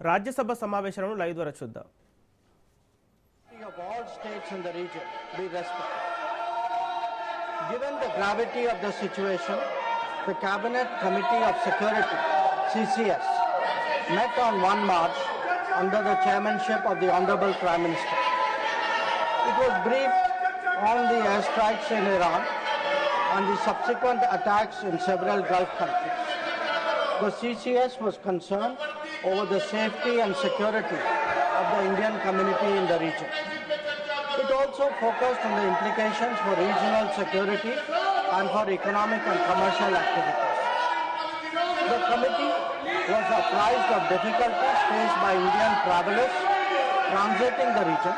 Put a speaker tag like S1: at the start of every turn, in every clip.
S1: రాజ్యసభ సమావేశాలను లైవ్ ద్వారా చూద్దాం.
S2: Of all states in the region be respected. Given the gravity of the situation, the Cabinet Committee of Security (CCS) met on 1 March under the chairmanship of the Honorable Prime Minister. It was briefed on the airstrikes in Iran and the subsequent attacks in several Gulf countries. The CCS was concerned over the safety and security of the Indian community in the region. It also focused on the implications for regional security and for economic and commercial activities. The committee was apprised of difficulties faced by Indian travelers transiting the region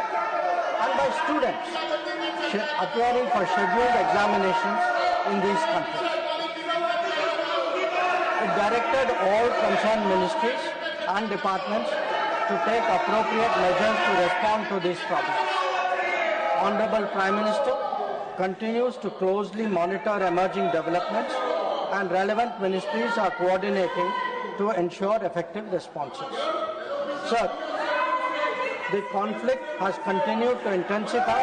S2: and by students appearing for scheduled examinations in these countries. It directed all concerned ministries and departments to take appropriate measures to respond to these problems. Honorable Prime Minister continues to closely monitor emerging developments and relevant ministries are coordinating to ensure effective responses. Sir, the conflict has continued to intensify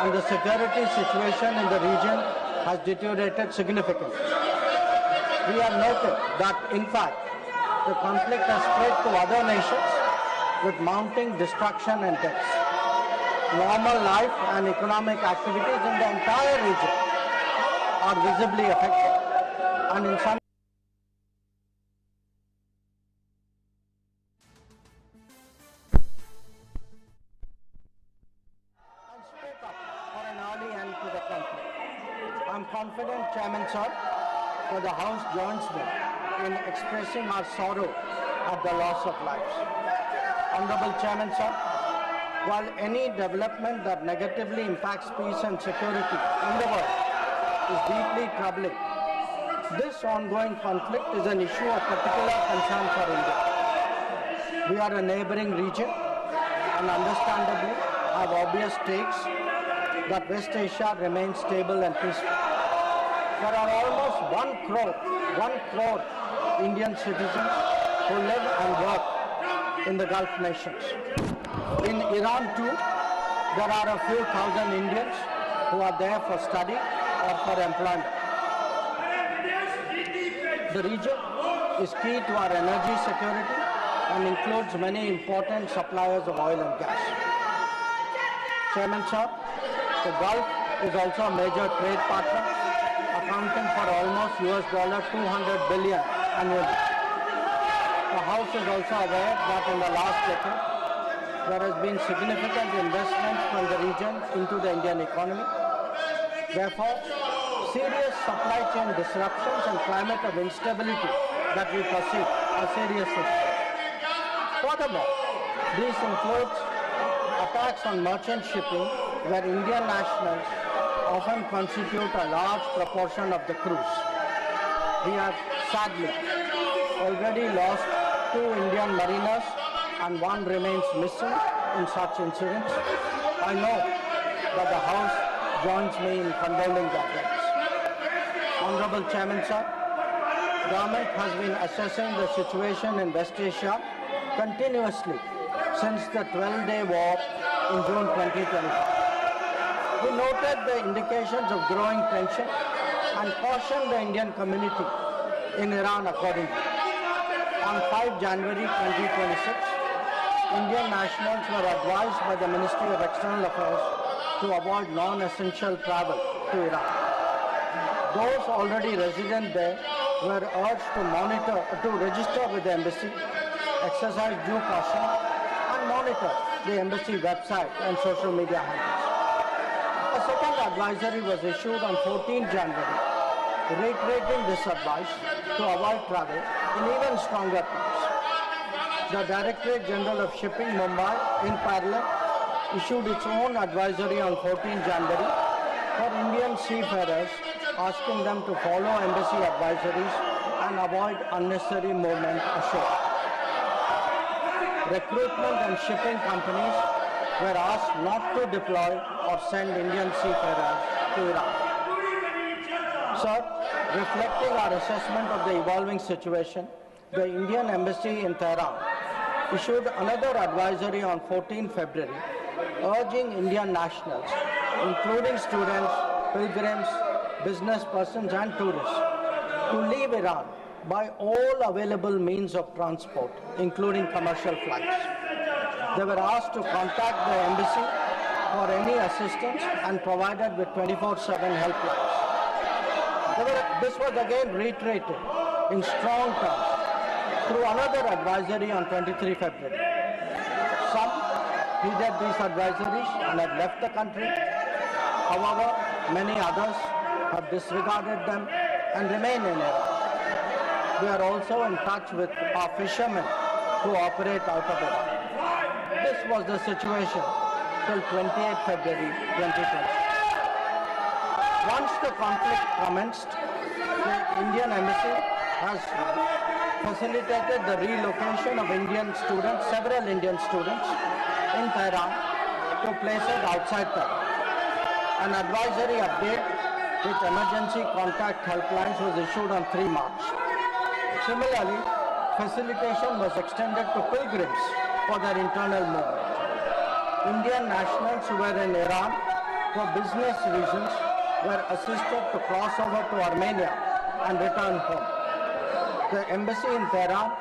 S2: and the security situation in the region has deteriorated significantly. We have noted that, in fact, the conflict has spread to other nations with mounting destruction and deaths. Normal life and economic activities in the entire region are visibly affected, and in some and spoke up for an early end to the conflict. I am confident, Chairman Sir, that the House joins me in expressing our sorrow at the loss of lives. Honorable Chairman Sir, while any development that negatively impacts peace and security in the world is deeply troubling, this ongoing conflict is an issue of particular concern for India. We are a neighboring region and understandably have obvious stakes that West Asia remains stable and peaceful. There are almost 1 crore Indian citizens who live and work in the Gulf nations. In Iran too, there are a few thousand Indians who are there for study or for employment. The region is key to our energy security and includes many important suppliers of oil and gas. Chairman Sir, the Gulf is also a major trade partner, accounting for almost $200 billion annually. The House is also aware that in the last decade, there has been significant investment from the region into the Indian economy. Therefore, serious supply chain disruptions and climate of instability that we perceive are serious issues. Furthermore, these include attacks on merchant shipping where Indian nationals often constitute a large proportion of the crews. We have sadly already lost 2 Indian mariners and 1 remains missing in such incidents. I know that the House joins me in condoling their deaths. Honorable Chairman Sir, Government has been assessing the situation in West Asia continuously since the 12-day war in June 2025. We noted the indications of growing tension and cautioned the Indian community in Iran accordingly. On 5 January 2026, Indian nationals were advised by the Ministry of External Affairs to avoid non-essential travel to Iran. Those already resident there were urged to register with the embassy, exercise due caution, and monitor the embassy website and social media handles. A second advisory was issued on 14 January, reiterating this advice to avoid travel in even stronger terms. The Directorate General of Shipping, Mumbai, in parallel, issued its own advisory on 14 January for Indian seafarers, asking them to follow embassy advisories and avoid unnecessary movement ashore. Recruitment and shipping companies were asked not to deploy or send Indian seafarers to Iran. Sir, reflecting our assessment of the evolving situation, the Indian Embassy in Tehran issued another advisory on 14 February urging Indian nationals, including students, pilgrims, business persons and tourists, to leave Iran by all available means of transport, including commercial flights. They were asked to contact the embassy for any assistance and provided with 24/7 helplines. This was again reiterated in strong terms through another advisory on 23 February. Some heeded these advisories and have left the country. However, many others have disregarded them and remain in Iran. We are also in touch with our fishermen who operate out of Iran. This was the situation till 28 February 2020. Once the conflict commenced, the Indian embassy has facilitated the relocation of Indian students, several Indian students in Tehran to places outside Tehran. An advisory update with emergency contact helplines was issued on 3 March. Similarly, facilitation was extended to pilgrims for their internal movement. Indian nationals who were in Iran for business reasons were assisted to cross over to Armenia and return home. The embassy in Tehran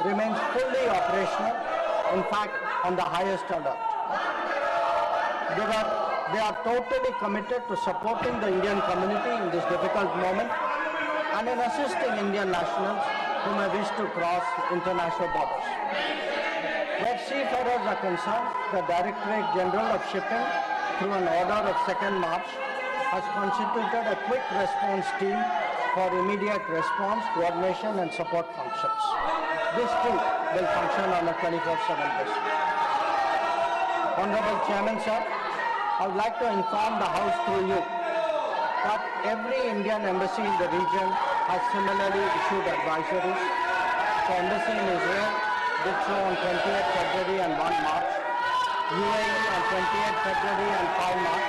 S2: remains fully operational, in fact, on the highest alert. They are totally committed to supporting the Indian community in this difficult moment and in assisting Indian nationals who may wish to cross international borders. Where seafarers are concerned, the Directorate General of Shipping, through an order of 2nd March, has constituted a quick response team for immediate response, coordination and support functions. This too will function on a 24/7 basis. Honorable Chairman, sir, I would like to inform the House through you that every Indian embassy in the region has similarly issued advisories. The embassy in Israel did so on 28 February and 1 March, UAE on 28 February and 5 March,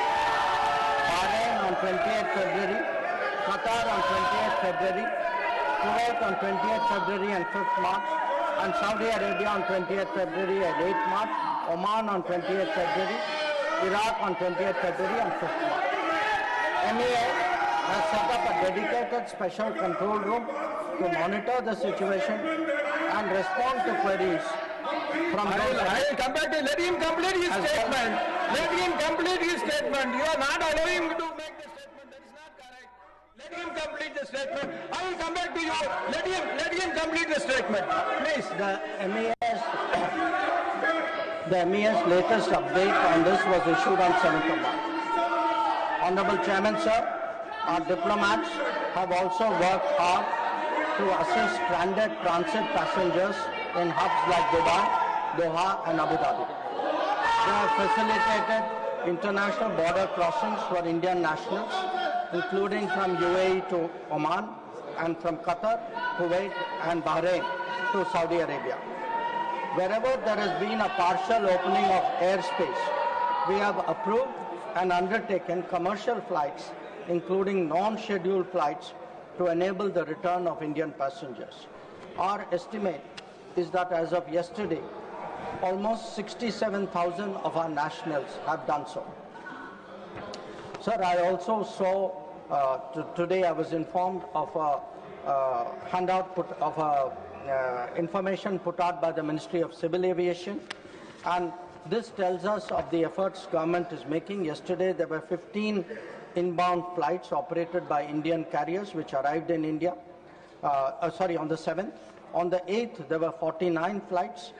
S2: Bahrain on 28 February, Qatar on 28 February, Kuwait on 28 February and 5th March, and Saudi Arabia on 28 February and 8th March, Oman on 28 February, Iraq on 28 February and 5th March. MEA has set up a dedicated special control room to monitor the situation and respond to queries from those.
S3: I will come back to let him complete his statement. Let him complete his statement. You are not allowing him to make the statement. That is not correct. Let him complete the statement. I will come back to you. Let him complete the statement. Please.
S2: The MEA's latest update on this was issued on 7th of March. Honorable Chairman, sir, our diplomats have also worked hard to assist stranded transit passengers in hubs like Dubai, Doha and Abu Dhabi. They have facilitated international border crossings for Indian nationals, including from UAE to Oman and from Qatar, Kuwait and Bahrain to Saudi Arabia. Wherever there has been a partial opening of airspace, we have approved and undertaken commercial flights, including non-scheduled flights, to enable the return of Indian passengers. Our estimate is that as of yesterday, almost 67,000 of our nationals have done so. Sir, I also saw, today I was informed of a information put out by the Ministry of Civil Aviation, and this tells us of the efforts government is making. Yesterday there were 15 inbound flights operated by Indian carriers which arrived in India, on the 7th. On the 8th there were 49 flights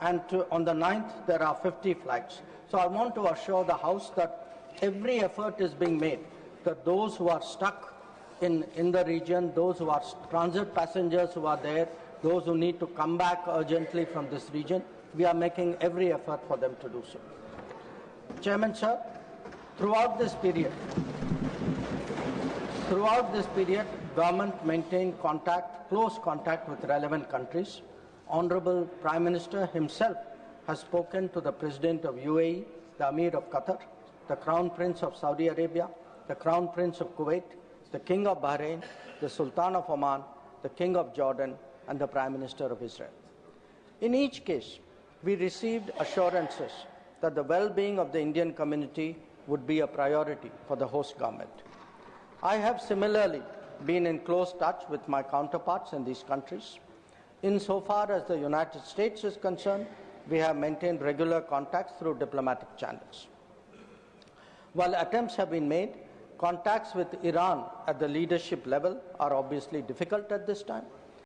S2: and on the 9th there are 50 flights. So I want to assure the House that every effort is being made that those who are stuck in the region, those who are transit passengers who are there, those who need to come back urgently from this region, we are making every effort for them to do so. Chairman, sir, throughout this period, government maintained close contact with relevant countries. Honorable Prime Minister himself has spoken to the President of UAE, the Amir of Qatar, the Crown Prince of Saudi Arabia, the Crown Prince of Kuwait, the King of Bahrain, the Sultan of Oman, the King of Jordan, and the Prime Minister of Israel. In each case, we received assurances that the well-being of the Indian community would be a priority for the host government. I have similarly been in close touch with my counterparts in these countries. Insofar as the United States is concerned, we have maintained regular contacts through diplomatic channels. While attempts have been made, contacts with Iran at the leadership level are obviously difficult at this time.